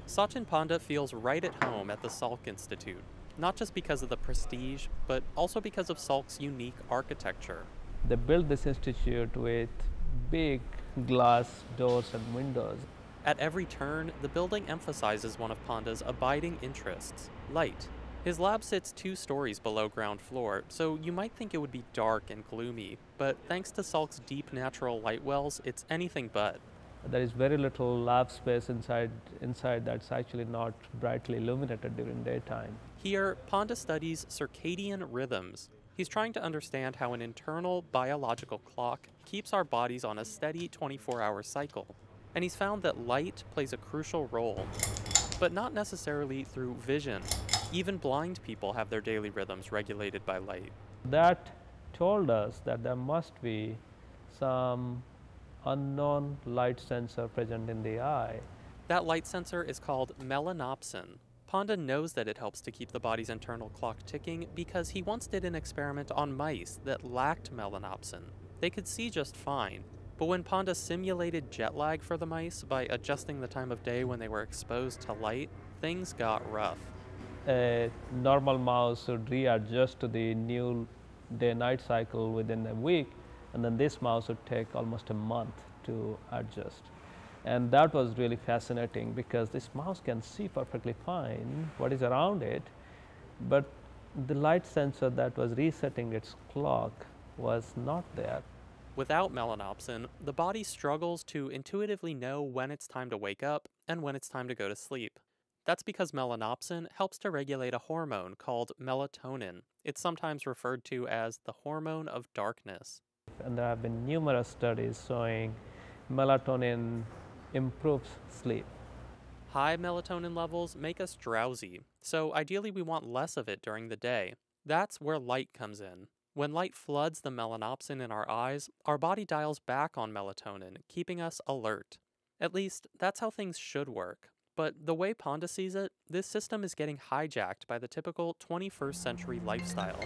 Sachin Panda feels right at home at the Salk Institute, not just because of the prestige, but also because of Salk's unique architecture. They built this institute with big glass doors and windows. At every turn, the building emphasizes one of Panda's abiding interests, light. His lab sits 2 stories below ground floor, so you might think it would be dark and gloomy, but thanks to Salk's deep natural light wells, it's anything but. There is very little lab space inside that's actually not brightly illuminated during daytime. Here, Panda studies circadian rhythms. He's trying to understand how an internal biological clock keeps our bodies on a steady 24-hour cycle. And he's found that light plays a crucial role, but not necessarily through vision. Even blind people have their daily rhythms regulated by light. That told us that there must be some unknown light sensor present in the eye. That light sensor is called melanopsin. Panda knows that it helps to keep the body's internal clock ticking because he once did an experiment on mice that lacked melanopsin. They could see just fine, but when Panda simulated jet lag for the mice by adjusting the time of day when they were exposed to light, things got rough. A normal mouse would readjust to the new day-night cycle within a week, and then this mouse would take almost a month to adjust. And that was really fascinating because this mouse can see perfectly fine what is around it, but the light sensor that was resetting its clock was not there. Without melanopsin, the body struggles to intuitively know when it's time to wake up and when it's time to go to sleep. That's because melanopsin helps to regulate a hormone called melatonin. It's sometimes referred to as the hormone of darkness. And there have been numerous studies showing melatonin improves sleep. High melatonin levels make us drowsy, so ideally we want less of it during the day. That's where light comes in. When light floods the melanopsin in our eyes, our body dials back on melatonin, keeping us alert. At least, that's how things should work. But the way Panda sees it, this system is getting hijacked by the typical 21st century lifestyle.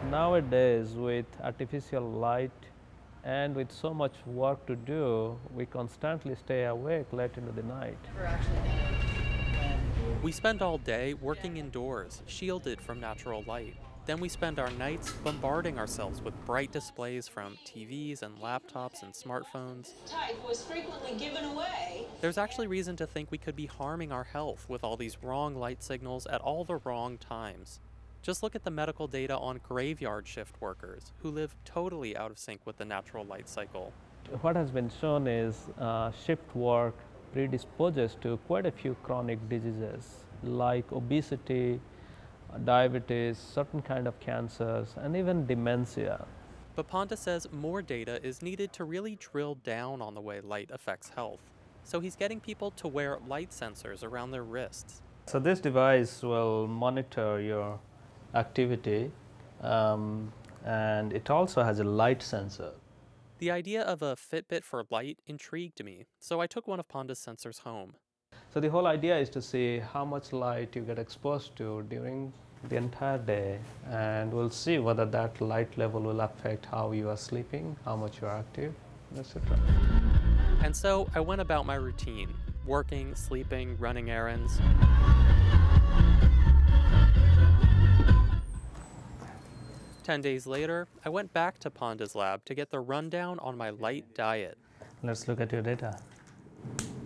Nowadays, with artificial light and with so much work to do, we constantly stay awake late into the night. We spend all day working indoors, shielded from natural light. Then we spend our nights bombarding ourselves with bright displays from TVs and laptops and smartphones. Type was frequently given away. There's actually reason to think we could be harming our health with all these wrong light signals at all the wrong times. Just look at the medical data on graveyard shift workers who live totally out of sync with the natural light cycle. What has been shown is shift work predisposes to quite a few chronic diseases like obesity, diabetes, certain kind of cancers, and even dementia. But Panda says more data is needed to really drill down on the way light affects health. So he's getting people to wear light sensors around their wrists. So this device will monitor your activity, and it also has a light sensor. The idea of a Fitbit for light intrigued me, so I took one of Panda's sensors home. So the whole idea is to see how much light you get exposed to during the entire day, and we'll see whether that light level will affect how you are sleeping, how much you are active, etc. And so I went about my routine, working, sleeping, running errands. Ten days later, I went back to Panda's lab to get the rundown on my light diet. Let's look at your data.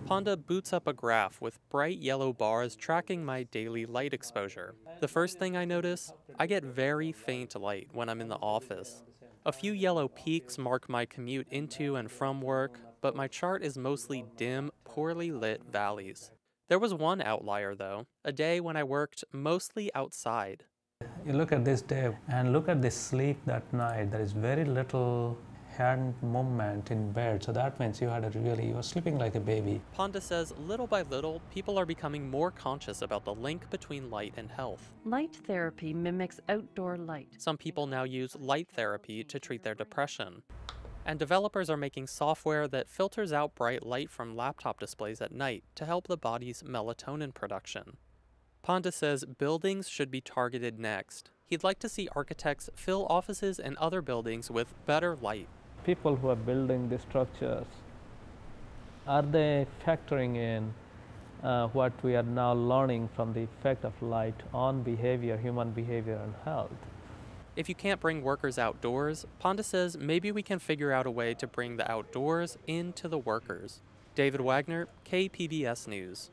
Panda boots up a graph with bright yellow bars tracking my daily light exposure. The first thing I notice, I get very faint light when I'm in the office. A few yellow peaks mark my commute into and from work, but my chart is mostly dim, poorly lit valleys. There was one outlier though, a day when I worked mostly outside. You look at this day and look at the sleep that night. There is very little hand movement in bed, so that means you were sleeping like a baby. Panda says little by little, people are becoming more conscious about the link between light and health. Light therapy mimics outdoor light. Some people now use light therapy to treat their depression. And developers are making software that filters out bright light from laptop displays at night to help the body's melatonin production. Panda says buildings should be targeted next. He'd like to see architects fill offices and other buildings with better light. People who are building these structures Are they factoring in what we are now learning from the effect of light on behavior, human behavior and health? If you can't bring workers outdoors, Ponda says maybe we can figure out a way to bring the outdoors into the workers. David Wagner, KPBS News.